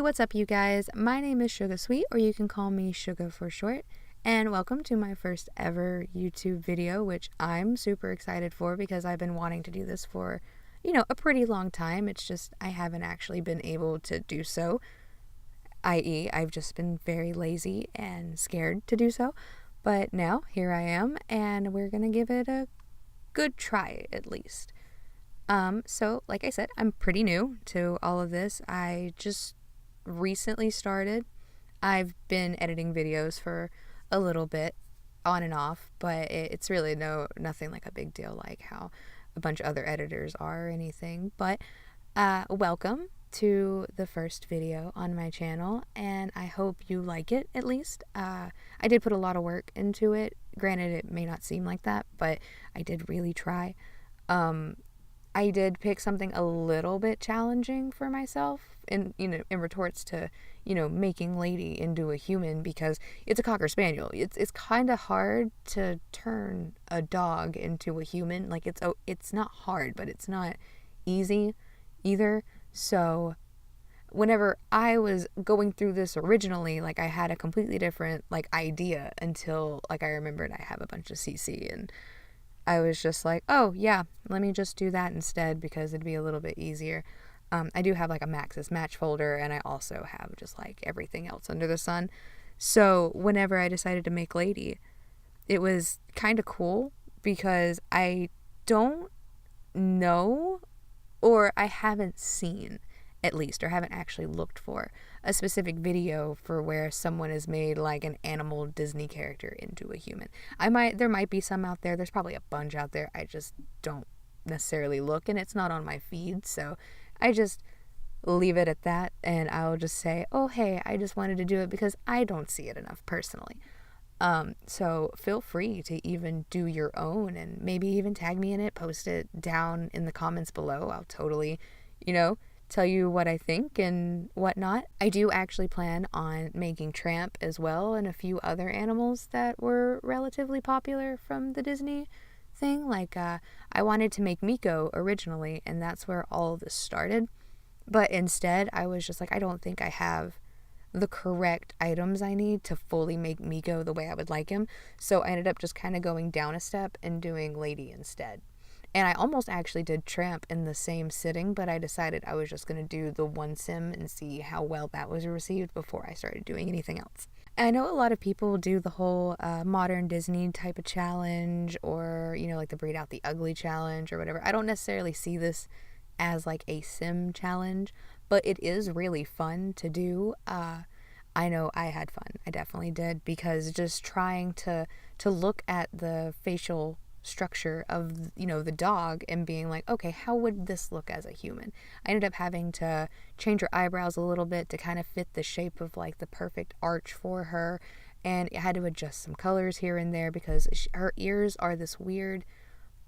what's up, you guys? My name is Suga Sweet, or you can call me Suga for short, and welcome to my first ever YouTube video, which I'm super excited for because I've been wanting to do this for, a pretty long time. It's just I haven't actually been able to do so, i.e. I've just been very lazy and scared to do so. But now, here I am, and we're gonna give it a good try, at least. So, like I said, I'm pretty new to all of this. I just recently started. I've been editing videos for a little bit, on and off, but it's really nothing like a big deal like how a bunch of other editors are or anything. But welcome to the first video on my channel, and I hope you like it, at least. I did put a lot of work into it. Granted, it may not seem like that, but I did really try. I did pick something a little bit challenging for myself in retorts to, making Lady into a human, because it's a Cocker Spaniel. It's kind of hard to turn a dog into a human. Like, it's not hard, but it's not easy either. So whenever I was going through this originally, like, I had a completely different, idea until, I remembered I have a bunch of CC, and I was just like, oh, yeah, let me just do that instead because it'd be a little bit easier. I do have, a Maxis Match folder, and I also have just, everything else under the sun. So whenever I decided to make Lady, it was kind of cool because I don't know, or I haven't seen, at least, or haven't actually looked for a specific video for where someone has made an animal Disney character into a human. There might be some out there. There's probably a bunch out there. I just don't necessarily look, and it's not on my feed, so I just leave it at that, and I'll just say, oh, hey, I just wanted to do it because I don't see it enough personally. So feel free to even do your own, and maybe even tag me in it, post it down in the comments below. I'll totally, tell you what I think and whatnot. I do actually plan on making Tramp as well, and a few other animals that were relatively popular from the Disney thing. I wanted to make Meeko originally, and that's where all of this started. But instead, I was just like, I don't think I have the correct items I need to fully make Meeko the way I would like him. So I ended up just kind of going down a step and doing Lady instead. And I almost actually did Tramp in the same sitting, but I decided I was just going to do the one sim and see how well that was received before I started doing anything else. And I know a lot of people do the whole modern Disney type of challenge, or, the Breed Out the Ugly challenge or whatever. I don't necessarily see this as a sim challenge, but it is really fun to do. I know I had fun. I definitely did, because just trying to look at the facial structure of the dog and being like, okay, how would this look as a human? I ended up having to change her eyebrows a little bit to kind of fit the shape of the perfect arch for her, and I had to adjust some colors here and there because her ears are this weird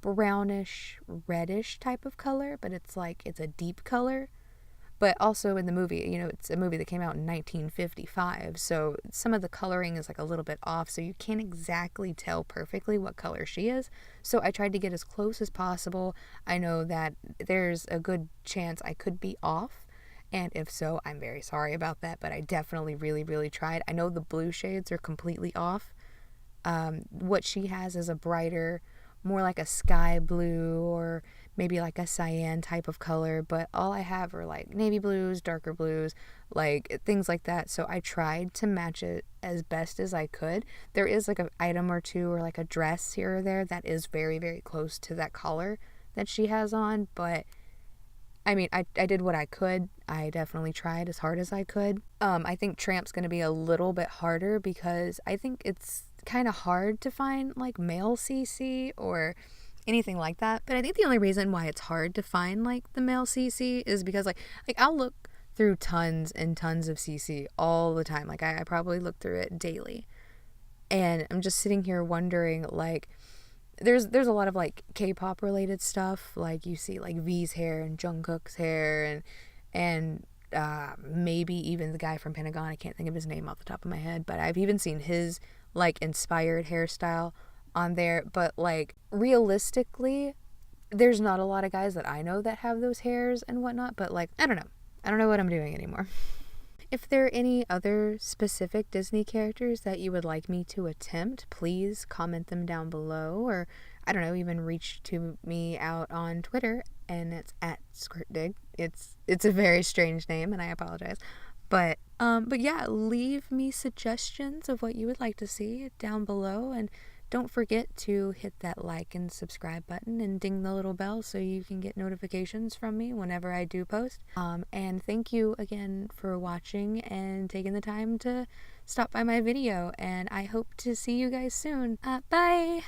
brownish reddish type of color, but it's a deep color. But also in the movie, it's a movie that came out in 1955, so some of the coloring is a little bit off, so you can't exactly tell perfectly what color she is. So I tried to get as close as possible. I know that there's a good chance I could be off, and if so, I'm very sorry about that, but I definitely really, really tried. I know the blue shades are completely off. What she has is a brighter, more like a sky blue, or maybe a cyan type of color, but all I have are navy blues, darker blues, things like that. So I tried to match it as best as I could. There is an item or two, or a dress here or there that is very, very close to that color that she has on, but I mean, I did what I could. I definitely tried as hard as I could. I think Tramp's going to be a little bit harder because I think it's kind of hard to find male CC or anything like that. But I think the only reason why it's hard to find the male CC is because I'll look through tons and tons of CC all the time. I probably look through it daily, and I'm just sitting here wondering there's a lot of K-pop related stuff, you see V's hair and Jungkook's hair, and maybe even the guy from Pentagon. I can't think of his name off the top of my head, but I've even seen his inspired hairstyle on there. But realistically, there's not a lot of guys that I know that have those hairs and whatnot. But I don't know what I'm doing anymore. if there are any other specific Disney characters that you would like me to attempt, please comment them down below, or I don't know, even reach to me out on Twitter, and it's at SquirtDig. It's a very strange name, and I apologize. But yeah, leave me suggestions of what you would like to see down below, and don't forget to hit that like and subscribe button and ding the little bell so you can get notifications from me whenever I do post. And thank you again for watching and taking the time to stop by my video, and I hope to see you guys soon. Bye!